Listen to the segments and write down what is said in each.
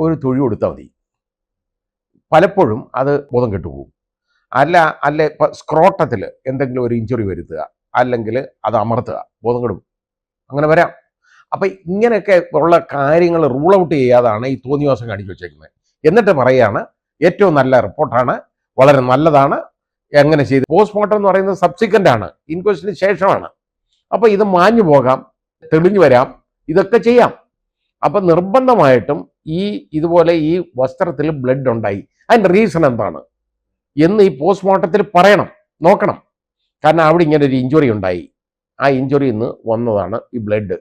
ഒരു തൊഴി കൊടുത്താൽ മതി. പലപ്പോഴും അത് ബോധം കെട്ടുപോകും. അല്ല ഇപ്പം സ്ക്രോട്ടത്തിൽ എന്തെങ്കിലും ഒരു ഇഞ്ചുറി വരുത്തുക, അല്ലെങ്കിൽ അത് അമർത്തുക, ബോധം കെടും. അങ്ങനെ വരാം. അപ്പം ഇങ്ങനെയൊക്കെ ഉള്ള കാര്യങ്ങൾ റൂൾ ഔട്ട് ചെയ്യാതാണ് ഈ തോന്നിവാസം കാണിച്ചു വെച്ചേക്കുന്നത്. എന്നിട്ട് പറയുകയാണ് ഏറ്റവും നല്ല റിപ്പോർട്ടാണ്, വളരെ നല്ലതാണ്, എങ്ങനെ ചെയ്ത്. പോസ്റ്റ്മോർട്ടം എന്ന് പറയുന്നത് സബ്സിക്വൻ്റ് ആണ്, ഇൻക്വസ്റ്റിന് ശേഷമാണ്. അപ്പോൾ ഇത് മാഞ്ഞു പോകാം, തെളിഞ്ഞു വരാം, ഇതൊക്കെ ചെയ്യാം. അപ്പം നിർബന്ധമായിട്ടും ഇതുപോലെ ഈ വസ്ത്രത്തിൽ ബ്ലഡ് ഉണ്ടായി, അതിൻ്റെ റീസൺ എന്താണ് എന്ന് ഈ പോസ്റ്റ്മോർട്ടത്തിൽ പറയണം, നോക്കണം. കാരണം അവിടെ ഇങ്ങനെ ഒരു ഇഞ്ചുറി ഉണ്ടായി, ആ ഇഞ്ചുറി നിന്ന് വന്നതാണ് ഈ ബ്ലഡ്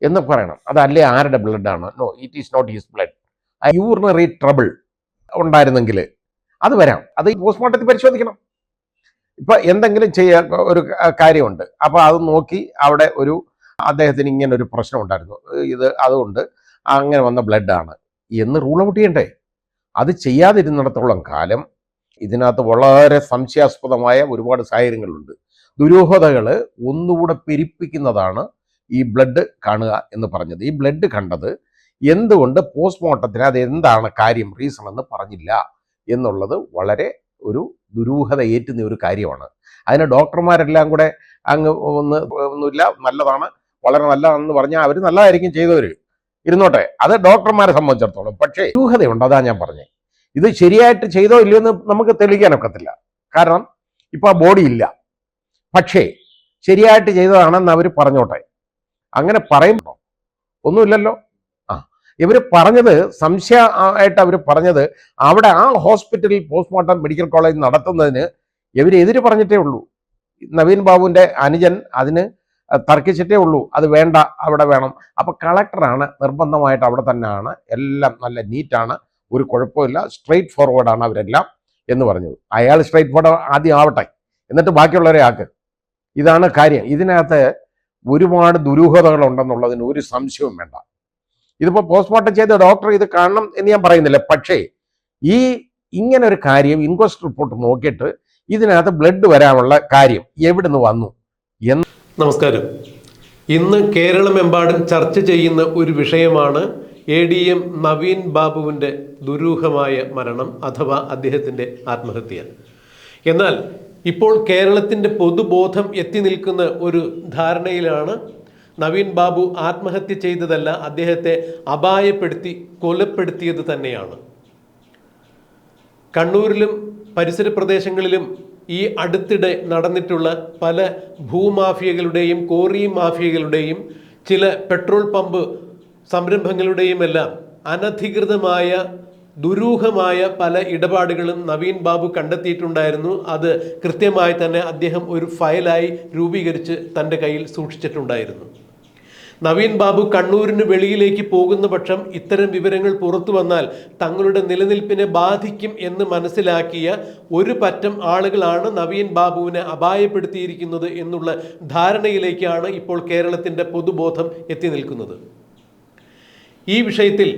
എന്ന് പറയണം. അതല്ലേ ആരുടെ ബ്ലഡാണ്? No, it is not his blood. Urinary trouble ഉണ്ടായിരുന്നെങ്കിൽ അത് വരാം. അത് ഈ പോസ്റ്റ്മോർട്ടത്തിൽ പരിശോധിക്കണം. ഇപ്പം എന്തെങ്കിലും ഒരു കാര്യമുണ്ട്, അപ്പോൾ അത് നോക്കി അവിടെ അദ്ദേഹത്തിന് ഇങ്ങനെ ഒരു പ്രശ്നം ഉണ്ടായിരുന്നു, അതുകൊണ്ട് അങ്ങനെ വന്ന ബ്ലഡാണ് എന്ന് റൂൾ ഔട്ട് ചെയ്യണ്ടേ? അത് ചെയ്യാതിരുന്നിടത്തോളം കാലം ഇതിനകത്ത് വളരെ സംശയാസ്പദമായ ഒരുപാട് സാഹചര്യങ്ങളുണ്ട്. ദുരൂഹതകൾ ഒന്നുകൂടെ പെരുപ്പിക്കുന്നതാണ് ഈ ബ്ലഡ് കാണുക എന്ന് പറഞ്ഞത്. ഈ ബ്ലഡ് കണ്ടത് എന്തുകൊണ്ട് പോസ്റ്റ്മോർട്ടത്തിന് അത് എന്താണ് കാര്യം, റീസൺ എന്ന് പറഞ്ഞില്ല എന്നുള്ളത് വളരെ ഒരു ദുരൂഹത ഏറ്റുന്ന ഒരു കാര്യമാണ്. അതിന് ഡോക്ടർമാരെല്ലാം കൂടെ ഒന്നുമില്ല, നല്ലതാണ്, വളരെ നല്ലതാണെന്ന് പറഞ്ഞാൽ അവർ നല്ലതായിരിക്കും ചെയ്തവർ, ഇരുന്നോട്ടെ, അത് ഡോക്ടർമാരെ സംബന്ധിച്ചിടത്തോളം. പക്ഷേ ദുരൂഹതയുണ്ട്, അതാ ഞാൻ പറഞ്ഞത്. ഇത് ശരിയായിട്ട് ചെയ്തോ ഇല്ലയോ എന്ന് നമുക്ക് തെളിയിക്കാനൊക്കത്തില്ല. കാരണം ഇപ്പം ആ ബോഡി ഇല്ല, പക്ഷേ ശരിയായിട്ട് ചെയ്തതാണെന്ന് അവർ പറഞ്ഞോട്ടെ. അങ്ങനെ പറയുമ്പോൾ ഒന്നുമില്ലല്ലോ. ഇവർ പറഞ്ഞത് സംശയമായിട്ട് അവർ പറഞ്ഞത് അവിടെ ആ ഹോസ്പിറ്റലിൽ പോസ്റ്റ്മോർട്ടം മെഡിക്കൽ കോളേജ് നടത്തുന്നതിന് ഇവരെതിര് പറഞ്ഞിട്ടേ ഉള്ളൂ. നവീൻ ബാബുവിൻ്റെ അനുജൻ അതിന് തർക്കിച്ചിട്ടേ ഉള്ളൂ, അത് വേണ്ട, അവിടെ വേണം. അപ്പോൾ കളക്ടറാണ് നിർബന്ധമായിട്ട് അവിടെ തന്നെയാണ്, എല്ലാം നല്ല നീറ്റാണ്, ഒരു കുഴപ്പമില്ല, സ്ട്രെയിറ്റ് ഫോർവേഡാണ് അവരെല്ലാം എന്ന് പറഞ്ഞത്. അയാൾ സ്ട്രെയിറ്റ് ഫോർവേഡ് ആദ്യം ആവട്ടെ, എന്നിട്ട് ബാക്കിയുള്ളവരെ ആക്ക്. ഇതാണ് കാര്യം. ഇതിനകത്ത് ഒരുപാട് ദുരൂഹതകളുണ്ടെന്നുള്ളതിന് ഒരു സംശയവും വേണ്ട. ഇതിപ്പോൾ പോസ്റ്റ്മോർട്ടം ചെയ്ത ഡോക്ടർ ഇത് കാണണം എന്ന് ഞാൻ പറയുന്നില്ല, പക്ഷേ ഇങ്ങനെ ഒരു കാര്യം ഇൻക്വസ്റ്റ് റിപ്പോർട്ട് നോക്കിയിട്ട് ഇതിനകത്ത് ബ്ലഡ് വരാനുള്ള കാര്യം എവിടുന്ന് വന്നു എന്ന്. നമസ്കാരം. ഇന്ന് കേരളമെമ്പാടും ചർച്ച ചെയ്യുന്ന ഒരു വിഷയമാണ് ADM നവീൻ ബാബുവിൻ്റെ ദുരൂഹമായ മരണം അഥവാ അദ്ദേഹത്തിൻ്റെ ആത്മഹത്യ. എന്നാൽ ഇപ്പോൾ കേരളത്തിൻ്റെ പൊതുബോധം എത്തി നിൽക്കുന്ന ഒരു ധാരണയിലാണ് നവീൻ ബാബു ആത്മഹത്യ ചെയ്തതല്ല, അദ്ദേഹത്തെ അപായപ്പെടുത്തി കൊലപ്പെടുത്തിയത് തന്നെയാണ്. കണ്ണൂരിലും പരിസര പ്രദേശങ്ങളിലും ഈ അടുത്തിടെ നടന്നിട്ടുള്ള പല ഭൂമാഫിയകളുടെയും കോറി മാഫിയകളുടെയും ചില പെട്രോൾ പമ്പ് സംരംഭങ്ങളുടെയും എല്ലാം അനധികൃതമായ ദുരൂഹമായ പല ഇടപാടുകളും നവീൻ ബാബു കണ്ടെത്തിയിട്ടുണ്ടായിരുന്നു. അത് കൃത്യമായി തന്നെ അദ്ദേഹം ഒരു ഫയലായി രൂപീകരിച്ച് തൻ്റെ കയ്യിൽ സൂക്ഷിച്ചിട്ടുണ്ടായിരുന്നു. നവീൻ ബാബു കണ്ണൂരിന് വെളിയിലേക്ക് പോകുന്ന പക്ഷം ഇത്തരം വിവരങ്ങൾ പുറത്തു വന്നാൽ തങ്ങളുടെ നിലനിൽപ്പിനെ ബാധിക്കും എന്ന് മനസ്സിലാക്കിയ ഒരു പറ്റം ആളുകളാണ് നവീൻ ബാബുവിനെ അപായപ്പെടുത്തിയിരിക്കുന്നത് എന്നുള്ള ധാരണയിലേക്കാണ് ഇപ്പോൾ കേരളത്തിൻ്റെ പൊതുബോധം എത്തി നിൽക്കുന്നത്. ഈ വിഷയത്തിൽ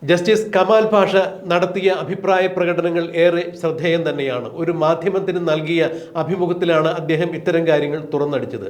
ജസ്റ്റിസ് കമാൽ പാഷ നടത്തിയ അഭിപ്രായ പ്രകടനങ്ങൾ ഏറെ ശ്രദ്ധേയം തന്നെയാണ്. ഒരു മാധ്യമത്തിന് നൽകിയ അഭിമുഖത്തിലാണ് അദ്ദേഹം ഇത്തരം കാര്യങ്ങൾ തുറന്നടിച്ചത്.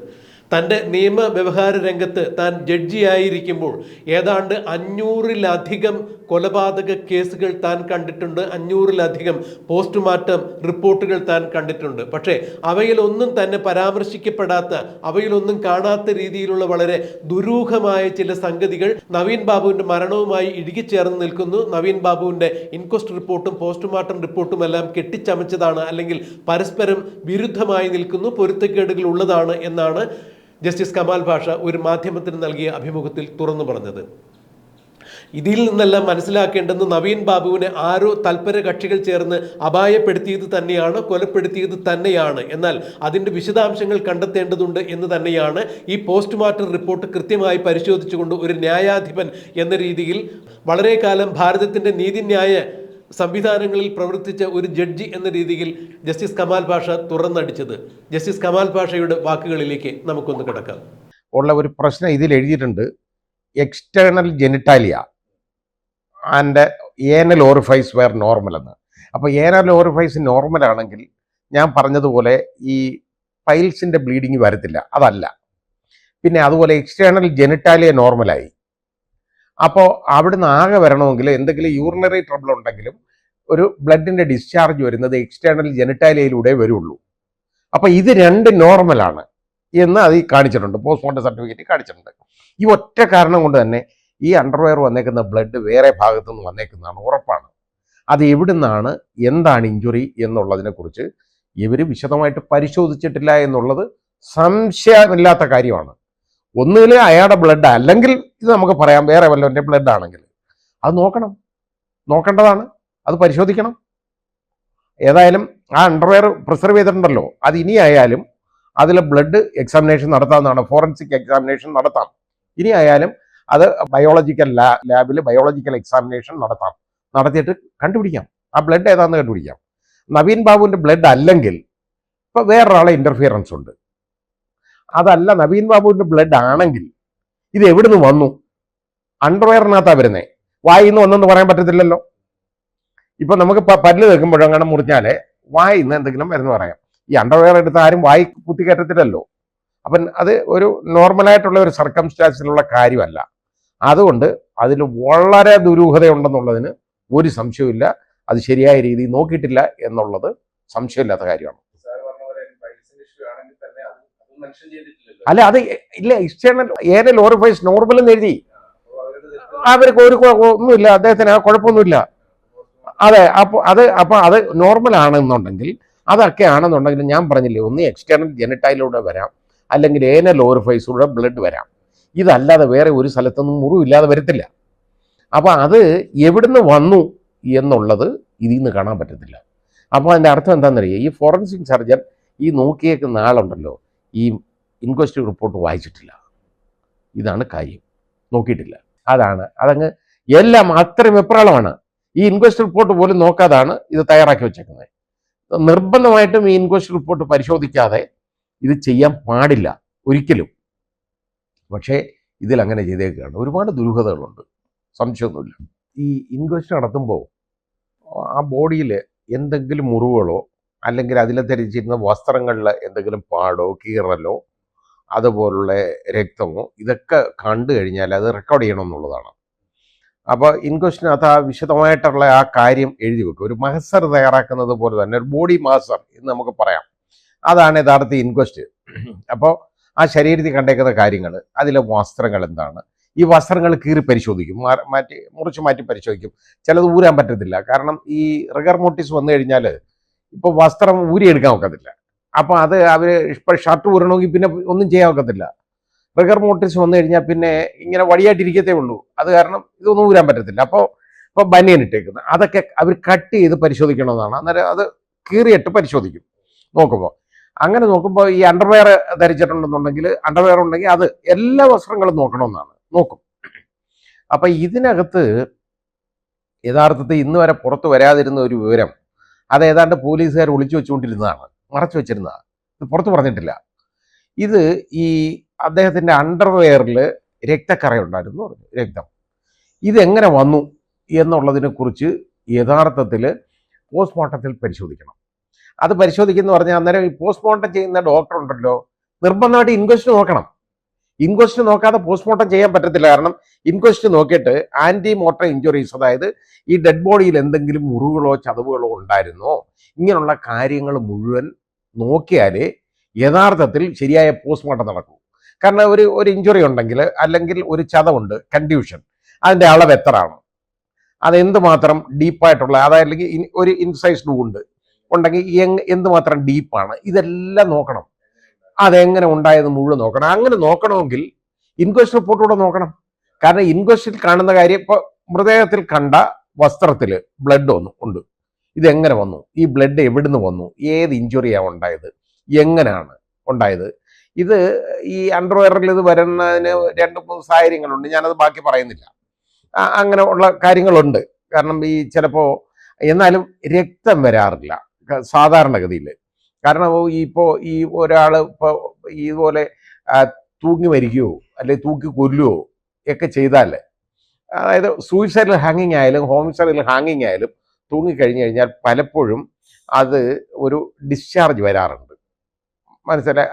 തൻ്റെ നിയമ വ്യവഹാര രംഗത്ത് താൻ ജഡ്ജിയായിരിക്കുമ്പോൾ ഏതാണ്ട് 500-ലധികം കൊലപാതക കേസുകൾ താൻ കണ്ടിട്ടുണ്ട്, 500-ലധികം പോസ്റ്റ്മോർട്ടം റിപ്പോർട്ടുകൾ താൻ കണ്ടിട്ടുണ്ട്. പക്ഷേ അവയിലൊന്നും തന്നെ പരാമർശിക്കപ്പെടാത്ത, അവയിലൊന്നും കാണാത്ത രീതിയിലുള്ള വളരെ ദുരൂഹമായ ചില സംഗതികൾ നവീൻ ബാബുവിൻ്റെ മരണവുമായി ഇഴുകിച്ചേർന്ന് നിൽക്കുന്നു. നവീൻ ബാബുവിൻ്റെ ഇൻക്വസ്റ്റ് റിപ്പോർട്ടും പോസ്റ്റ്മോർട്ടം റിപ്പോർട്ടും എല്ലാം കെട്ടിച്ചമച്ചതാണ്, അല്ലെങ്കിൽ പരസ്പരം വിരുദ്ധമായി നിൽക്കുന്നു, പൊരുത്തക്കേടുകൾ ഉള്ളതാണ് എന്നാണ് ജസ്റ്റിസ് കമാൽ പാഷ ഒരു മാധ്യമത്തിന് നൽകിയ അഭിമുഖത്തിൽ തുറന്നു പറഞ്ഞത്. ഇതിൽ നിന്നെല്ലാം മനസ്സിലാക്കേണ്ടത് നവീൻ ബാബുവിനെ ആരോ തൽപര കക്ഷികൾ ചേർന്ന് അപായപ്പെടുത്തിയത് തന്നെയാണ്, കൊലപ്പെടുത്തിയത് തന്നെയാണ്. എന്നാൽ അതിൻ്റെ വിശദാംശങ്ങൾ കണ്ടെത്തേണ്ടതുണ്ട് എന്ന് തന്നെയാണ് ഈ പോസ്റ്റ്മോർട്ടം റിപ്പോർട്ട് കൃത്യമായി പരിശോധിച്ചുകൊണ്ട് ഒരു ന്യായാധിപൻ എന്ന രീതിയിൽ വളരെ കാലം ഭാരതത്തിൻ്റെ നീതിന്യായ സംവിധാനങ്ങളിൽ പ്രവർത്തിച്ച ഒരു ജഡ്ജി എന്ന രീതിയിൽ ജസ്റ്റിസ് കമാൽ പാഷ തുറന്നടിച്ചത്. ജസ്റ്റിസ് കമാൽ പാഷയുടെ വാക്കുകളിലേക്ക് നമുക്കൊന്ന് കിടക്കാം. ഉള്ള ഒരു പ്രശ്നം ഇതിൽ എഴുതിയിട്ടുണ്ട്, external genitalia and anal orifice were normal എന്ന്. അപ്പോൾ ഏനൽ ഓറിഫൈസ് നോർമൽ ആണെങ്കിൽ ഞാൻ പറഞ്ഞതുപോലെ ഈ പൈൽസിൻ്റെ ബ്ലീഡിങ് വരത്തില്ല, അതല്ല. പിന്നെ അതുപോലെ എക്സ്റ്റേണൽ ജെനിറ്റാലിയ നോർമലായി, അപ്പോൾ അവിടുന്ന് ആകെ വരണമെങ്കിൽ എന്തെങ്കിലും യൂറിനറി ട്രബിൾ ഉണ്ടെങ്കിലും ഒരു ബ്ലഡിന്റെ ഡിസ്ചാർജ് വരുന്നത് എക്സ്റ്റേണൽ ജെനിറ്റാലിയയിലൂടെ വരുള്ളൂ. അപ്പോൾ ഇത് രണ്ട് നോർമലാണ് എന്ന് അത് കാണിച്ചിട്ടുണ്ട്, പോസ്റ്റ്മോർട്ടം സർട്ടിഫിക്കറ്റ് കാണിച്ചിട്ടുണ്ട്. ഈ ഒറ്റ കാരണം കൊണ്ട് തന്നെ ഈ അണ്ടർവെയർ വന്നേക്കുന്ന ബ്ലഡ് വേറെ ഭാഗത്തു നിന്ന് വന്നേക്കുന്നതാണ്, ഉറപ്പാണ്. അത് എവിടുന്നാണ്, എന്താണ് ഇഞ്ചുറി എന്നുള്ളതിനെ കുറിച്ച് ഇവർ വിശദമായിട്ട് പരിശോധിച്ചിട്ടില്ല എന്നുള്ളത് സംശയമില്ലാത്ത കാര്യമാണ്. ഒന്നുകിൽ അയാളുടെ ബ്ലഡ്, അല്ലെങ്കിൽ ഇത് നമുക്ക് പറയാം വേറെ വല്ലവൻ്റെ ബ്ലഡ് ആണെങ്കിൽ അത് നോക്കേണ്ടതാണ്, അത് പരിശോധിക്കണം. ഏതായാലും ആ അണ്ടർവെയർ പ്രിസർവ് ചെയ്തിട്ടുണ്ടല്ലോ, അത് ഇനി ആയാലും അതിൽ ബ്ലഡ് എക്സാമിനേഷൻ നടത്താവുന്നതാണ്, ഫോറൻസിക് എക്സാമിനേഷൻ നടത്താം. ഇനി ആയാലും അത് ബയോളജിക്കൽ ലാബിൽ ബയോളജിക്കൽ എക്സാമിനേഷൻ നടത്തിയിട്ട് കണ്ടുപിടിക്കാം, ആ ബ്ലഡ് ഏതാണെന്ന് കണ്ടുപിടിക്കാം. നവീൻ ബാബുവിൻ്റെ ബ്ലഡ് അല്ലെങ്കിൽ ഇപ്പോൾ വേറൊരാളെ ഇൻ്റർഫിയറൻസ് ഉണ്ട്. അതല്ല നവീൻ ബാബുവിൻ്റെ ബ്ലഡ് ആണെങ്കിൽ ഇത് എവിടുന്ന് വന്നു? അണ്ടർവെയറിനകത്താണ് വരുന്നത്, വായിന്ന് വന്നെന്ന് പറയാൻ പറ്റത്തില്ലല്ലോ. ഇപ്പം നമുക്ക് പല്ല് വെക്കുമ്പോഴും അങ്ങനെ മുറിഞ്ഞാലേ വായിന്ന് എന്തെങ്കിലും വരുന്ന പറയാം. ഈ അണ്ടർവെയർ എടുത്ത് ആരും വായി കുത്തിക്കയറ്റത്തില്ലല്ലോ. അപ്പം അത് ഒരു നോർമലായിട്ടുള്ള ഒരു സർക്കംസ്റ്റാൻസിലുള്ള കാര്യമല്ല. അതുകൊണ്ട് അതിൽ വളരെ ദുരൂഹതയുണ്ടെന്നുള്ളതിന് ഒരു സംശയമില്ല. അത് ശരിയായ രീതിയിൽ നോക്കിയിട്ടില്ല എന്നുള്ളത് സംശയമില്ലാത്ത കാര്യമാണ്. അല്ല, അത് ഇല്ല, എക്സ്റ്റേണൽ ഏനൽ ഓറിഫൈസ് നോർമൽ എന്ന് എഴുതി, അവർക്ക് ഒരു ഒന്നുമില്ല, അദ്ദേഹത്തിന് ആ കുഴപ്പമൊന്നുമില്ല. അതെ, അപ്പോൾ അത് നോർമൽ ആണെന്നുണ്ടെങ്കിൽ, അതൊക്കെ ആണെന്നുണ്ടെങ്കിൽ ഞാൻ പറഞ്ഞില്ലേ, ഒന്ന് എക്സ്റ്റേണൽ ജെനിറ്റൈലിലൂടെ വരാം, അല്ലെങ്കിൽ ഏനൽ ഓറിഫൈസിലൂടെ ബ്ലഡ് വരാം. ഇതല്ലാതെ വേറെ ഒരു സ്ഥലത്തൊന്നും മുറിവില്ലാതെ വരത്തില്ല. അപ്പോൾ അത് എവിടുന്ന് വന്നു എന്നുള്ളത് ഇതിൽ നിന്ന് കാണാൻ പറ്റത്തില്ല. അപ്പോൾ അതിൻ്റെ അർത്ഥം എന്താണെന്നറിയാം, ഈ ഫോറൻസിക് സർജൻ ഈ നോക്കിയേക്കുന്ന ആളുണ്ടല്ലോ, ഈ ഇൻക്വസ്റ്റ് റിപ്പോർട്ട് വായിച്ചിട്ടില്ല, ഇതാണ് കാര്യം, നോക്കിയിട്ടില്ല. അതങ്ങ് എല്ലാം അത്രയും വെപ്രാളമാണ്. ഈ ഇൻക്വസ്റ്റ് റിപ്പോർട്ട് പോലും നോക്കാതാണ് ഇത് തയ്യാറാക്കി വെച്ചേക്കുന്നത്. നിർബന്ധമായിട്ടും ഈ ഇൻക്വസ്റ്റ് റിപ്പോർട്ട് പരിശോധിക്കാതെ ഇത് ചെയ്യാൻ പാടില്ല ഒരിക്കലും. പക്ഷേ ഇതിലങ്ങനെ ചെയ്തേക്കുകയാണ്. ഒരുപാട് ദുരൂഹതകളുണ്ട്, സംശയമൊന്നുമില്ല. ഈ ഇൻക്വസ്റ്റ് നടത്തുമ്പോൾ ആ ബോഡിയിൽ എന്തെങ്കിലും മുറിവുകളോ അല്ലെങ്കിൽ അതിൽ ധരിച്ചിരുന്ന വസ്ത്രങ്ങളിൽ എന്തെങ്കിലും പാടോ കീറലോ അതുപോലുള്ള രക്തമോ ഇതൊക്കെ കണ്ടു കഴിഞ്ഞാൽ അത് റെക്കോർഡ് ചെയ്യണമെന്നുള്ളതാണ്. അപ്പോൾ ഇൻക്വസ്റ്റിനകത്ത് ആ വിശദമായിട്ടുള്ള ആ കാര്യം എഴുതി വെക്കും. ഒരു മഹസർ തയ്യാറാക്കുന്നത് പോലെ തന്നെ ഒരു ബോഡി മഹസർ എന്ന് നമുക്ക് പറയാം. അതാണ് യഥാർത്ഥ ഇൻക്വസ്റ്റ്. അപ്പോൾ ആ ശരീരത്തിൽ കണ്ടേക്കുന്ന കാര്യങ്ങൾ, അതിലെ വസ്ത്രങ്ങൾ എന്താണ്, ഈ വസ്ത്രങ്ങൾ കീറി പരിശോധിക്കും, മുറിച്ച് മാറ്റി പരിശോധിക്കും. ചിലത് ഊരാൻ പറ്റത്തില്ല, കാരണം ഈ റിഗർ മോർട്ടിസ് വന്നു കഴിഞ്ഞാൽ ഇപ്പോൾ വസ്ത്രം ഊരിയെടുക്കാൻ ഒക്കത്തില്ല. അപ്പോൾ അത് അവർ ഇപ്പോൾ ഷർട്ട് ഊരണമെങ്കിൽ പിന്നെ ഒന്നും ചെയ്യാൻ ഒക്കത്തില്ല. റിഗർ മോർട്ടിസ് വന്നു കഴിഞ്ഞാൽ പിന്നെ ഇങ്ങനെ വഴിയായിട്ടിരിക്കത്തേ ഉള്ളൂ. അത് കാരണം ഇതൊന്നും ഊരാൻ പറ്റത്തില്ല. ഇപ്പോൾ ബനിയൻ ഇട്ടേക്കുന്നത് അതൊക്കെ അവർ കട്ട് ചെയ്ത് പരിശോധിക്കണമെന്നാണ്. അന്നേരം അത് കീറിയിട്ട് പരിശോധിക്കും. അങ്ങനെ നോക്കുമ്പോൾ ഈ അണ്ടർവെയർ ധരിച്ചിട്ടുണ്ടെന്നുണ്ടെങ്കിൽ, അണ്ടർവെയർ ഉണ്ടെങ്കിൽ അത് എല്ലാ വസ്ത്രങ്ങളും നോക്കും. അപ്പം ഇതിനകത്ത് യഥാർത്ഥത്തിൽ ഇന്ന് വരെ പുറത്ത് വരാതിരുന്ന ഒരു വിവരം, അത് ഏതാണ്ട് പോലീസുകാർ ഒളിച്ചു വെച്ചുകൊണ്ടിരുന്നതാണ്, മറച്ചു വെച്ചിരുന്നതാണ്. ഇത് പുറത്ത് പറഞ്ഞിട്ടില്ല. ഇത് ഈ അദ്ദേഹത്തിൻ്റെ അണ്ടർവെയറിൽ രക്തക്കറയുണ്ടായിരുന്നു പറഞ്ഞു, രക്തം. ഇതെങ്ങനെ വന്നു എന്നുള്ളതിനെ കുറിച്ച് യഥാർത്ഥത്തിൽ പോസ്റ്റ്മോർട്ടത്തിൽ പരിശോധിക്കണം. അത് പരിശോധിക്കുന്ന പറഞ്ഞാൽ അന്നേരം ഈ പോസ്റ്റ്മോർട്ടം ചെയ്യുന്ന ഡോക്ടർ ഉണ്ടല്ലോ, നിർബന്ധമായിട്ട് ഇൻക്വസ്റ്റ് നോക്കണം. ഇൻക്വസ്റ്റ് നോക്കാതെ പോസ്റ്റ്മോർട്ടം ചെയ്യാൻ പറ്റത്തില്ല. കാരണം ഇൻക്വസ്റ്റ് നോക്കിയിട്ട് ആൻറ്റി മോർട്ടം ഇഞ്ചുറീസ്, അതായത് ഈ ഡെഡ് ബോഡിയിൽ എന്തെങ്കിലും മുറിവുകളോ ചതവുകളോ ഉണ്ടായിരുന്നോ, ഇങ്ങനെയുള്ള കാര്യങ്ങൾ മുഴുവൻ നോക്കിയാലേ യഥാർത്ഥത്തിൽ ശരിയായ പോസ്റ്റ്മോർട്ടം നടക്കൂ. കാരണം ഒരു ഇഞ്ചുറി ഉണ്ടെങ്കിൽ, അല്ലെങ്കിൽ ഒരു ചതവുണ്ട്, കൺഡ്യൂഷൻ, അതിൻ്റെ അളവ് എത്രയാണ്, അത് എന്തുമാത്രം ഡീപ്പായിട്ടുള്ള, അതല്ലെങ്കിൽ ഒരു ഇൻസൈസ്ഡ് വൂണ്ട് ഉണ്ടെങ്കിൽ എന്തുമാത്രം ഡീപ്പാണ്, ഇതെല്ലാം നോക്കണം. അതെങ്ങനെ ഉണ്ടായത് മുഴുവൻ നോക്കണം. അങ്ങനെ നോക്കണമെങ്കിൽ ഇൻക്വസ്റ്റ് റിപ്പോർട്ട് കൂടെ നോക്കണം. കാരണം ഇൻക്വസ്റ്റിൽ കാണുന്ന കാര്യം, ഇപ്പോൾ മൃതദേഹത്തിൽ കണ്ട വസ്ത്രത്തിൽ ബ്ലഡ് ഉണ്ട്, ഇതെങ്ങനെ വന്നു, ഈ ബ്ലഡ് എവിടുന്ന് വന്നു, ഏത് ഇഞ്ചുറിയാണ് ഉണ്ടായത്, എങ്ങനെയാണ് ഉണ്ടായത്. ഇത് ഈ അണ്ടർവെയറിൽ ഇത് വരുന്നതിന് 2-3 സാഹചര്യങ്ങളുണ്ട്, ഞാനത് ബാക്കി പറയുന്നില്ല. അങ്ങനെ ഉള്ള കാര്യങ്ങളുണ്ട്. കാരണം ഈ ചിലപ്പോൾ, എന്നാലും രക്തം വരാറില്ല സാധാരണഗതിയിൽ. കാരണം ഇപ്പോൾ ഈ ഒരാൾ ഇപ്പോൾ ഇതുപോലെ തൂങ്ങി മരിക്കുകയോ അല്ലെങ്കിൽ തൂക്കി കൊല്ലുകയോ ഒക്കെ ചെയ്താൽ, അതായത് സൂയിസൈഡിൽ ഹാങ്ങിങ് ആയാലും ഹോമിസൈഡിൽ ഹാങ്ങിങ് ആയാലും തൂങ്ങിക്കഴിഞ്ഞ് കഴിഞ്ഞാൽ പലപ്പോഴും അത് ഒരു ഡിസ്ചാർജ് വരാറുണ്ട്. മനസ്സിലായി?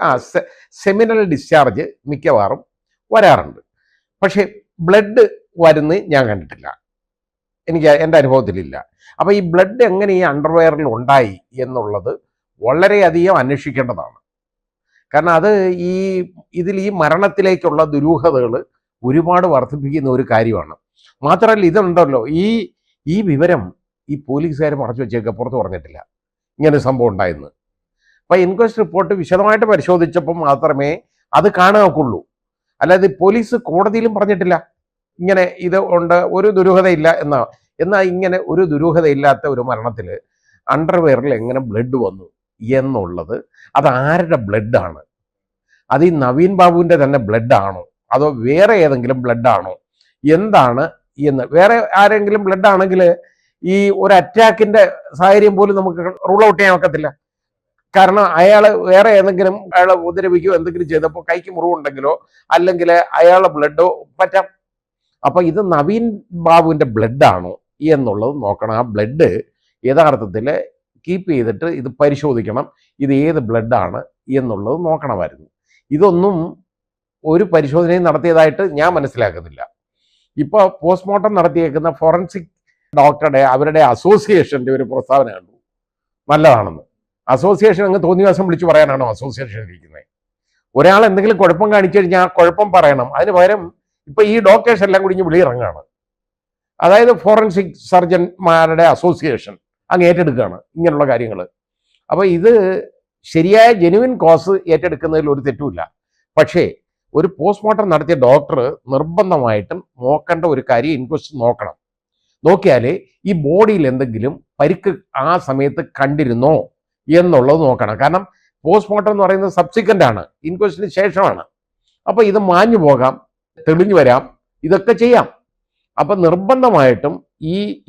സെമിനൽ ഡിസ്ചാർജ് മിക്കവാറും വരാറുണ്ട്. പക്ഷേ ബ്ലഡ് വരുന്നത് ഞാൻ കണ്ടിട്ടില്ല, എനിക്ക് എൻ്റെ അനുഭവത്തിലില്ല. അപ്പോൾ ഈ ബ്ലഡ് എങ്ങനെ ഈ അണ്ടർവെയറിൽ ഉണ്ടായി എന്നുള്ളത് വളരെയധികം അന്വേഷിക്കേണ്ടതാണ്. കാരണം അത് ഇതിൽ ഈ മരണത്തിലേക്കുള്ള ദുരൂഹതകൾ ഒരുപാട് വർദ്ധിപ്പിക്കുന്ന ഒരു കാര്യമാണ്. മാത്രമല്ല ഇതുണ്ടല്ലോ, ഈ വിവരം ഈ പോലീസുകാർ മറച്ചു വെച്ചേക്കുക, പുറത്ത് പറഞ്ഞിട്ടില്ല ഇങ്ങനെ സംഭവം ഉണ്ടായെന്ന്. അപ്പോൾ ഇൻക്വസ്റ്റ് റിപ്പോർട്ട് വിശദമായിട്ട് പരിശോധിച്ചപ്പോൾ മാത്രമേ അത് കാണുകയുള്ളൂ. അല്ലാതെ പോലീസ് കോടതിയിലും പറഞ്ഞിട്ടില്ല ഇങ്ങനെ ഇത് ഉണ്ട്, ഒരു ദുരൂഹതയില്ല എന്നാൽ ഇങ്ങനെ ഒരു ദുരൂഹതയില്ലാത്ത ഒരു മരണത്തിൽ അണ്ടർവെയറിൽ എങ്ങനെ ബ്ലഡ് വന്നു എന്നുള്ളത് അത് ആരുടെ ബ്ലഡാണ്? അത് ഈ നവീൻ ബാബുവിൻ്റെ തന്നെ ബ്ലഡാണോ അതോ വേറെ ഏതെങ്കിലും ബ്ലഡാണോ എന്താണ് എന്ന്? വേറെ ആരെങ്കിലും ബ്ലഡ് ആണെങ്കിൽ ഈ ഒരു അറ്റാക്കിന്റെ സാഹചര്യം പോലും നമുക്ക് റൂൾ ഔട്ട് ചെയ്യാൻ ഒക്കത്തില്ല. കാരണം അയാൾ വേറെ ഏതെങ്കിലും അയാളെ ഉപദ്രവിക്കുകയോ എന്തെങ്കിലും ചെയ്തപ്പോൾ കൈക്ക് മുറിവുണ്ടെങ്കിലോ അല്ലെങ്കിൽ അയാളെ ബ്ലഡോ പറ്റാം. അപ്പൊ ഇത് നവീൻ ബാബുവിന്റെ ബ്ലഡാണോ എന്നുള്ളത് നോക്കണം. ആ ബ്ലഡ് യഥാർത്ഥത്തിൽ കീപ്പ് ചെയ്തിട്ട് ഇത് പരിശോധിക്കണം, ഇത് ഏത് ബ്ലഡാണ് എന്നുള്ളത് നോക്കണമായിരുന്നു. ഇതൊന്നും ഒരു പരിശോധനയും നടത്തിയതായിട്ട് ഞാൻ മനസ്സിലാക്കുന്നില്ല. ഇപ്പോൾ പോസ്റ്റ്മോർട്ടം നടത്തിയേക്കുന്ന ഫോറൻസിക് ഡോക്ടറുടെ അവരുടെ അസോസിയേഷൻ്റെ ഒരു പ്രസ്താവന കണ്ടു, നല്ലതാണെന്ന്. അസോസിയേഷൻ അങ്ങ് തോന്നിയ ദിവസം വിളിച്ചു പറയാനാണോ അസോസിയേഷൻ ഇരിക്കുന്നത്? ഒരാൾ എന്തെങ്കിലും കുഴപ്പം കാണിച്ചു കഴിഞ്ഞാൽ ആ കുഴപ്പം പറയണം. അതിന് പകരം ഇപ്പൊ ഈ ഡോക്ടേഴ്സ് എല്ലാം കൂടി വെളിയിറങ്ങാണ്. അതായത് ഫോറൻസിക് സർജന്മാരുടെ അസോസിയേഷൻ അങ്ങ് ഏറ്റെടുക്കുകയാണ് ഇങ്ങനെയുള്ള കാര്യങ്ങൾ. അപ്പോൾ ഇത് ശരിയായ ജെനുവിൻ കോസ് ഏറ്റെടുക്കുന്നതിൽ ഒരു തെറ്റുമില്ല. പക്ഷേ ഒരു പോസ്റ്റ്മോർട്ടം നടത്തിയ ഡോക്ടർ നിർബന്ധമായിട്ടും നോക്കേണ്ട ഒരു കാര്യം ഇൻക്വസ്റ്റ് നോക്കണം. നോക്കിയാൽ ഈ ബോഡിയിൽ എന്തെങ്കിലും പരിക്ക് ആ സമയത്ത് കണ്ടിരുന്നോ എന്നുള്ളത് നോക്കണം. കാരണം പോസ്റ്റ്മോർട്ടം എന്ന് പറയുന്നത് സബ്സിക്വൻ്റ് ആണ്, ഇൻക്വസ്റ്റിന് ശേഷമാണ്. അപ്പോൾ ഇത് മാഞ്ഞു പോകാം, തെളിഞ്ഞു വരാം, ഇതൊക്കെ ചെയ്യാം. അപ്പം നിർബന്ധമായിട്ടും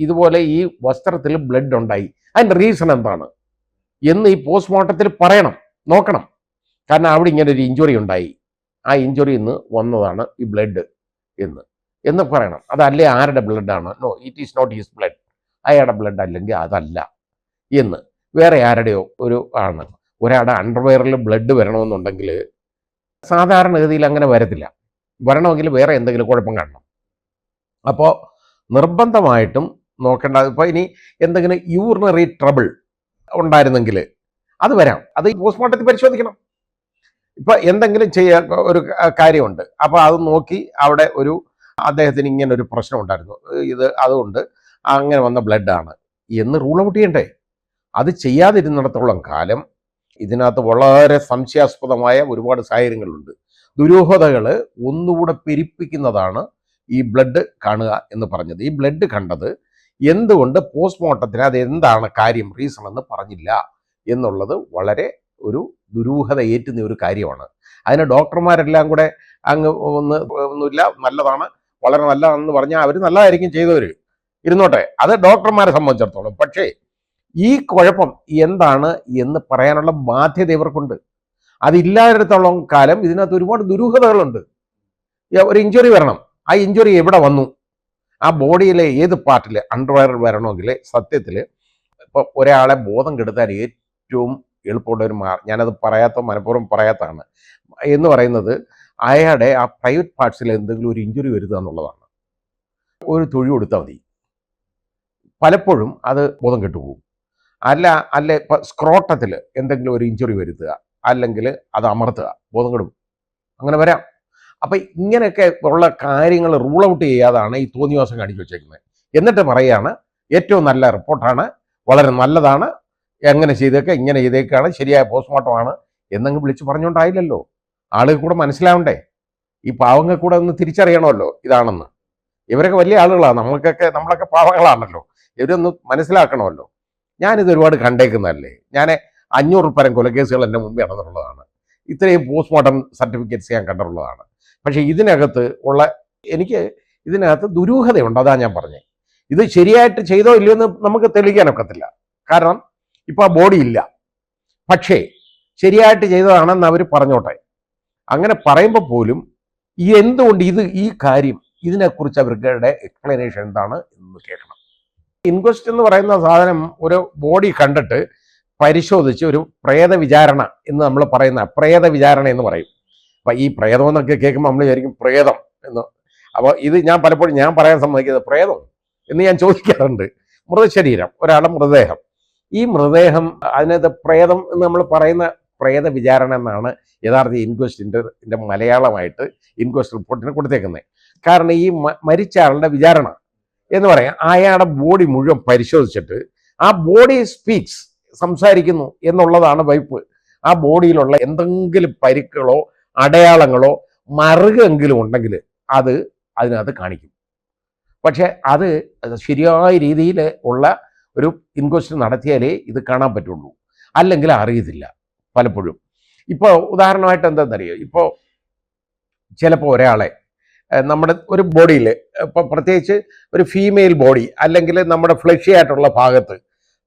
ഇതുപോലെ ഈ വസ്ത്രത്തിൽ ബ്ലഡ് ഉണ്ടായി, അതിൻ്റെ റീസൺ എന്താണ് എന്ന് ഈ പോസ്റ്റ്മോർട്ടത്തിൽ പറയണം, നോക്കണം. കാരണം അവിടെ ഇങ്ങനെ ഒരു ഇഞ്ചുറി ഉണ്ടായി, ആ ഇഞ്ചുറി നിന്ന് വന്നതാണ് ഈ ബ്ലഡ് എന്ന് പറയണം. അതല്ലേ ആരുടെ ബ്ലഡാണ്? No, it is not his blood, അയാളുടെ ബ്ലഡ് അല്ലെങ്കിൽ അതല്ല എന്ന്. വേറെ ആരുടെയോ ആണ്. ഒരാളുടെ അണ്ടർവെയറിൽ ബ്ലഡ് വരണമെന്നുണ്ടെങ്കിൽ സാധാരണഗതിയിൽ അങ്ങനെ വരത്തില്ല. വരണമെങ്കിൽ വേറെ എന്തെങ്കിലും കുഴപ്പം കാണണം. അപ്പോൾ നിർബന്ധമായിട്ടും നോക്കേണ്ട. ഇപ്പോൾ ഇനി എന്തെങ്കിലും യൂറിനറി ട്രബിൾ ഉണ്ടായിരുന്നെങ്കിൽ അത് വരാം, അത് ഈ പോസ്റ്റ്മോർട്ടത്തിൽ പരിശോധിക്കണം. ഇപ്പം എന്തെങ്കിലും ഒരു കാര്യമുണ്ട്, അപ്പോൾ അത് നോക്കി അവിടെ അദ്ദേഹത്തിന് ഇങ്ങനെ ഒരു പ്രശ്നം ഉണ്ടായിരുന്നു, അതുകൊണ്ട് അങ്ങനെ വന്ന ബ്ലഡാണ് എന്ന് റൂൾ ഔട്ട് ചെയ്യണ്ടേ? അത് ചെയ്യാതിരുന്നിടത്തോളം കാലം ഇതിനകത്ത് വളരെ സംശയാസ്പദമായ ഒരുപാട് സാഹചര്യങ്ങളുണ്ട്. ദുരൂഹതകൾ ഒന്നുകൂടെ പെരുപ്പിക്കുന്നതാണ് ഈ ബ്ലഡ് കാണുക എന്ന് പറഞ്ഞത്. ഈ ബ്ലഡ് കണ്ടത് എന്തുകൊണ്ട് പോസ്റ്റ്മോർട്ടത്തിന് അത് എന്താണ് കാര്യം, റീസൺ എന്ന് പറഞ്ഞില്ല എന്നുള്ളത് വളരെ ഒരു ദുരൂഹത ഏറ്റുന്ന ഒരു കാര്യമാണ്. അതിന് ഡോക്ടർമാരെല്ലാം കൂടെ അങ്ങ് ഒന്നുമില്ല, നല്ലതാണ്, വളരെ നല്ലതാണെന്ന് പറഞ്ഞാൽ അവർ നല്ലതായിരിക്കും ചെയ്തവർ, ഇരുന്നോട്ടെ, അത് ഡോക്ടർമാരെ സംബന്ധിച്ചിടത്തോളം. പക്ഷേ ഈ കുഴപ്പം എന്താണ് എന്ന് പറയാനുള്ള ബാധ്യത ഇവർക്കുണ്ട്. അതില്ലാത്തിടത്തോളം കാലം ഇതിനകത്ത് ഒരുപാട് ദുരൂഹതകളുണ്ട്. ഒരു ഇഞ്ചുറി വരണം, ആ ഇഞ്ചുറി എവിടെ വന്നു, ആ ബോഡിയിലെ ഏത് പാർട്ടിൽ അണ്ടർവെയർ വരണമെങ്കിൽ സത്യത്തിൽ ഇപ്പോൾ ഒരാളെ ബോധം കെടുത്താൻ ഏറ്റവും എളുപ്പമുള്ള ഒരു ഞാനത് മനഃപൂർവ്വം പറയാത്തതാണ് എന്ന് പറയുന്നത് അയാളുടെ ആ പ്രൈവറ്റ് പാർട്സിൽ എന്തെങ്കിലും ഒരു ഇഞ്ചുറി വരുത്തുക എന്നുള്ളതാണ്. ഒരു തൊഴി കൊടുത്താൽ മതി, പലപ്പോഴും അത് ബോധം കെട്ടുപോകും. അല്ലെ ഇപ്പം സ്ക്രോട്ടത്തിൽ എന്തെങ്കിലും ഒരു ഇഞ്ചുറി വരുത്തുക, അല്ലെങ്കിൽ അത് അമർത്തുക, ബോധം കെടും, അങ്ങനെ വരാം. അപ്പം ഇങ്ങനെയൊക്കെ ഉള്ള കാര്യങ്ങൾ റൂൾ ഔട്ട് ചെയ്യാതാണ് ഈ തോന്നിവാസം കാണിച്ചു വെച്ചേക്കുന്നത്. എന്നിട്ട് പറയുകയാണ് ഏറ്റവും നല്ല റിപ്പോർട്ടാണ്, വളരെ നല്ലതാണ്, എങ്ങനെ ചെയ്തേക്കെ, ഇങ്ങനെ ചെയ്തേക്കാണ്, ശരിയായ പോസ്റ്റ്മോർട്ടമാണ് എന്നങ്ങ് വിളിച്ച് പറഞ്ഞുകൊണ്ടായില്ലല്ലോ. ആളുകൾ കൂടെ മനസ്സിലാവണ്ടേ, ഈ പാവങ്ങൾ കൂടെ ഒന്ന് തിരിച്ചറിയണമല്ലോ ഇതാണെന്ന്. ഇവരൊക്കെ വലിയ ആളുകളാണ്, നമ്മളൊക്കെ പാവങ്ങളാണല്ലോ, ഇവരൊന്ന് മനസ്സിലാക്കണമല്ലോ. ഞാനിത് ഒരുപാട് കണ്ടേക്കുന്നതല്ലേ, ഞാൻ 500 പരം കൊലക്കേസുകൾ എൻ്റെ മുമ്പേ നടന്നിട്ടുള്ളതാണ്, ഇത്രയും പോസ്റ്റ്മോർട്ടം സർട്ടിഫിക്കറ്റ്സ് ഞാൻ കണ്ടിട്ടുള്ളതാണ്. പക്ഷേ എനിക്ക് ഇതിനകത്ത് ദുരൂഹതയുണ്ട്, അതാ ഞാൻ പറഞ്ഞത്. ഇത് ശരിയായിട്ട് ചെയ്തോ ഇല്ലയോ എന്ന് നമുക്ക് തെളിയിക്കാനൊക്കത്തില്ല, കാരണം ഇപ്പോൾ ആ ബോഡി ഇല്ല. പക്ഷേ ശരിയായിട്ട് ചെയ്തതാണെന്ന് അവർ പറഞ്ഞോട്ടെ. അങ്ങനെ പറയുമ്പോൾ പോലും എന്തുകൊണ്ട് ഈ കാര്യം, ഇതിനെക്കുറിച്ച് അവരുടെ എക്സ്പ്ലനേഷൻ എന്താണ് എന്ന് കേൾക്കണം. ഇൻക്വസ്റ്റ് എന്ന് പറയുന്ന സാധനം ഒരു ബോഡി കണ്ടിട്ട് പരിശോധിച്ച് ഒരു പ്രേത വിചാരണ എന്ന് നമ്മൾ പറയുന്ന പ്രേത വിചാരണ എന്ന് പറയും. അപ്പം ഈ പ്രേതം എന്നൊക്കെ കേൾക്കുമ്പോൾ നമ്മൾ വിചാരിക്കും പ്രേതം എന്ന്. അപ്പോൾ ഇത് ഞാൻ പലപ്പോഴും ഞാൻ പറയാൻ സമ്മതിക്കുന്നത് പ്രേതം എന്ന് ഞാൻ ചോദിക്കാറുണ്ട്. മൃതശരീരം, ഒരാളുടെ മൃതദേഹം, ഈ മൃതദേഹം അതിനകത്ത് പ്രേതം എന്ന് നമ്മൾ പറയുന്ന പ്രേത വിചാരണ എന്നാണ് യഥാർത്ഥ ഇൻക്വസ്റ്റിൻ്റെ മലയാളമായിട്ട് ഇൻക്വസ്റ്റ് റിപ്പോർട്ടിന് കൊടുത്തേക്കുന്നത്. കാരണം ഈ മരിച്ച ആളുടെ വിചാരണ എന്ന് പറയാം, അയാളുടെ ബോഡി മുഴുവൻ പരിശോധിച്ചിട്ട് ആ ബോഡി സ്പീക്സ്, സംസാരിക്കുന്നു എന്നുള്ളതാണ് വൈപ്പ്. ആ ബോഡിയിലുള്ള എന്തെങ്കിലും പരിക്കുകളോ അടയാളങ്ങളോ മറുകെങ്കിലും ഉണ്ടെങ്കിൽ അത് അതിനകത്ത് കാണിക്കും. പക്ഷെ അത് ശരിയായ രീതിയിൽ ഉള്ള ഒരു ഇൻക്വസ്റ്റ് നടത്തിയാലേ ഇത് കാണാൻ പറ്റുള്ളൂ, അല്ലെങ്കിൽ അറിയത്തില്ല പലപ്പോഴും. ഇപ്പോൾ ഉദാഹരണമായിട്ട് എന്താണെന്നറിയോ, ഇപ്പോൾ ചിലപ്പോൾ ഒരാളെ നമ്മുടെ ഒരു ബോഡിയിൽ, ഇപ്പോൾ പ്രത്യേകിച്ച് ഒരു ഫീമെയിൽ ബോഡി അല്ലെങ്കിൽ നമ്മുടെ ഫ്ലഷി ആയിട്ടുള്ള ഭാഗത്ത്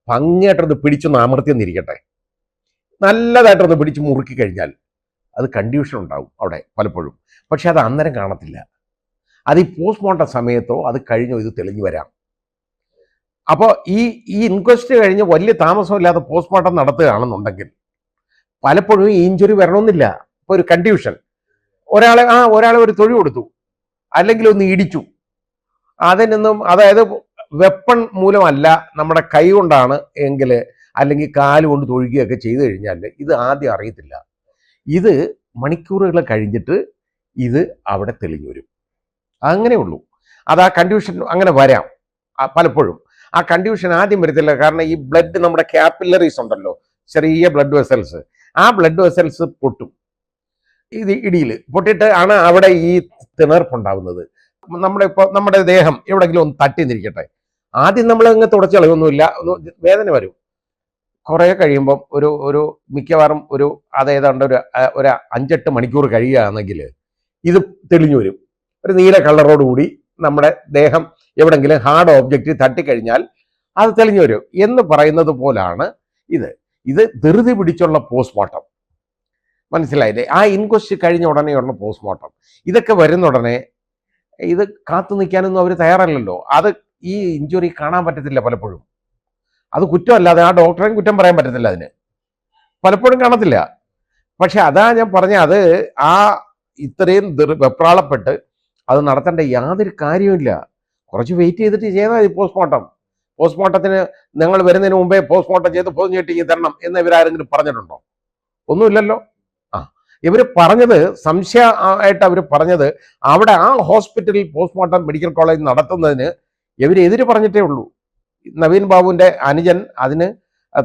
ഭംഗിയായിട്ടൊന്ന് പിടിച്ചൊന്ന് അമർത്തിയെന്നിരിക്കട്ടെ, നല്ലതായിട്ടൊന്ന് പിടിച്ച് മുറുക്കി കഴിഞ്ഞാൽ അത് കൺഫ്യൂഷൻ ഉണ്ടാവും അവിടെ പലപ്പോഴും. പക്ഷെ അത് അന്നേരം കാണത്തില്ല, അത് ഈ പോസ്റ്റ്മോർട്ടം സമയത്തോ അത് കഴിഞ്ഞോ ഇത് തെളിഞ്ഞു വരാം. അപ്പോൾ ഈ ഇൻക്വസ്റ്റ് കഴിഞ്ഞ് വലിയ താമസമില്ലാതെ പോസ്റ്റ്മോർട്ടം നടത്തുകയാണെന്നുണ്ടെങ്കിൽ പലപ്പോഴും ഈ ഇഞ്ചുറി വരണമെന്നില്ല. ഇപ്പോൾ ഒരു കൺഫ്യൂഷൻ, ഒരാളെ ഒരു തൊഴി കൊടുത്തു അല്ലെങ്കിൽ ഒന്ന് ഇടിച്ചു, അതിനൊന്നും, അതായത് വെപ്പൺ മൂലമല്ല, നമ്മുടെ കൈ കൊണ്ടാണ് എങ്കിൽ അല്ലെങ്കിൽ കാല് കൊണ്ട് തൊഴിക്കുകയൊക്കെ ചെയ്തു കഴിഞ്ഞാൽ ഇത് ആദ്യം അറിയത്തില്ല. ഇത് മണിക്കൂറുകൾ കഴിഞ്ഞിട്ട് ഇത് അവിടെ തെളിഞ്ഞു വരും. അങ്ങനെയുള്ളൂ. അത് ആ കൺഫ്യൂഷൻ അങ്ങനെ വരാം പലപ്പോഴും. ആ കൺഫ്യൂഷൻ ആദ്യം വരത്തില്ല, കാരണം ഈ ബ്ലഡ്, നമ്മുടെ ക്യാപ്പിലറീസ് ഉണ്ടല്ലോ, ചെറിയ ബ്ലഡ് വെസൽസ്, ആ ബ്ലഡ് വെസൽസ് പൊട്ടും. ഇത് ഇടിയിൽ പൊട്ടിയിട്ട് ആണ് അവിടെ ഈ തിണർപ്പുണ്ടാവുന്നത്. നമ്മുടെ ദേഹം എവിടെയെങ്കിലും ഒന്ന് തട്ടി നിൽക്കട്ടെ, ആദ്യം നമ്മൾ അങ്ങ് തുടച്ചു കളയൊന്നുമില്ല, വേദന വരും. കുറേ കഴിയുമ്പം ഒരു മിക്കവാറും അതേതാണ്ട് ഒരു 5-8 മണിക്കൂർ കഴിയുകയാണെങ്കിൽ ഇത് തെളിഞ്ഞു വരും. ഒരു നീല കളറോടുകൂടി നമ്മുടെ ദേഹം എവിടെങ്കിലും ഹാർഡ് ഓബ്ജക്റ്റ് തട്ടിക്കഴിഞ്ഞാൽ അത് തെളിഞ്ഞു വരും എന്ന് പറയുന്നത് പോലാണ് ഇത് ധൃതി പിടിച്ചുള്ള പോസ്റ്റ്മോർട്ടം. മനസ്സിലായില്ലേ? ആ ഇൻക്വസ്റ്റ് കഴിഞ്ഞ ഉടനെയുള്ള പോസ്റ്റ്മോർട്ടം, ഇതൊക്കെ വരുന്ന ഉടനെ ഇത് കാത്തു നിൽക്കാനൊന്നും അവർ തയ്യാറല്ലല്ലോ. അത് ഈ ഇഞ്ചുറി കാണാൻ പറ്റത്തില്ല പലപ്പോഴും. അത് കുറ്റമല്ലാതെ ആ ഡോക്ടറെയും കുറ്റം പറയാൻ പറ്റത്തില്ല, അതിന് പലപ്പോഴും കാണത്തില്ല. പക്ഷെ അതാ ഞാൻ പറഞ്ഞ, അത് ആ ഇത്രയും വെപ്രാളപ്പെട്ട് അത് നടത്തേണ്ട യാതൊരു കാര്യമില്ല. കുറച്ച് വെയിറ്റ് ചെയ്തിട്ട് ചെയ്താൽ മതി പോസ്റ്റ്മോർട്ടം. പോസ്റ്റ്മോർട്ടത്തിന് നിങ്ങൾ വരുന്നതിന് മുമ്പേ പോസ്റ്റ്മോർട്ടം ചെയ്ത് പൊതിഞ്ഞ് കെട്ടി തരണം എന്ന് ഇവരാരെങ്കിലും പറഞ്ഞിട്ടുണ്ടോ? ഒന്നുമില്ലല്ലോ. ഇവർ പറഞ്ഞത്, സംശയമായിട്ട് അവർ പറഞ്ഞത്, അവിടെ ആ ഹോസ്പിറ്റലിൽ പോസ്റ്റ്മോർട്ടം മെഡിക്കൽ കോളേജ് നടത്തുന്നതിന് ഇവരെതിര് പറഞ്ഞിട്ടേ ഉള്ളൂ. നവീൻ ബാബുവിൻ്റെ അനുജൻ അതിന്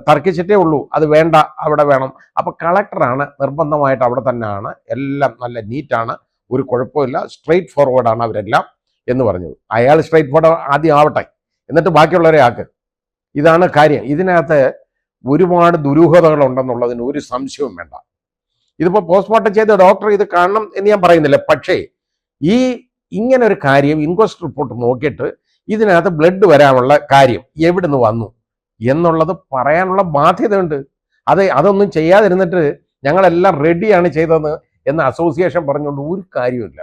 തർക്കിച്ചിട്ടേ ഉള്ളൂ, അത് വേണ്ട, അവിടെ വേണം. അപ്പോൾ കളക്ടറാണ് നിർബന്ധമായിട്ട് അവിടെ തന്നെയാണ്, എല്ലാം നല്ല നീറ്റാണ്, ഒരു കുഴപ്പമില്ല, സ്ട്രെയിറ്റ് ഫോർവേഡാണ് അവരെല്ലാം എന്ന് പറഞ്ഞത്. അയാൾ സ്ട്രെയിറ്റ് ഫോർവേഡ് ആദ്യം ആവട്ടെ, എന്നിട്ട് ബാക്കിയുള്ളവരെ ആക്ക്. ഇതാണ് കാര്യം. ഇതിനകത്ത് ഒരുപാട് ദുരൂഹതകളുണ്ടെന്നുള്ളതിന് ഒരു സംശയവും വേണ്ട. ഇതിപ്പോൾ പോസ്റ്റ്മോർട്ടം ചെയ്ത ഡോക്ടർ ഇത് കാണണം എന്ന് ഞാൻ പറയുന്നില്ല. പക്ഷേ ഇങ്ങനെ ഒരു കാര്യം ഇൻക്വസ്റ്റ് റിപ്പോർട്ട് നോക്കിയിട്ട് ഇതിനകത്ത് ബ്ലഡ് വരാനുള്ള കാര്യം എവിടുന്ന് വന്നു എന്നുള്ളത് പറയാനുള്ള ബാധ്യതയുണ്ട്. അതൊന്നും ചെയ്യാതിരുന്നിട്ട് ഞങ്ങളെല്ലാം റെഡിയാണ് ചെയ്തതെന്ന് എന്ന അസോസിയേഷൻ പറഞ്ഞുകൊണ്ട് ഒരു കാര്യമില്ല.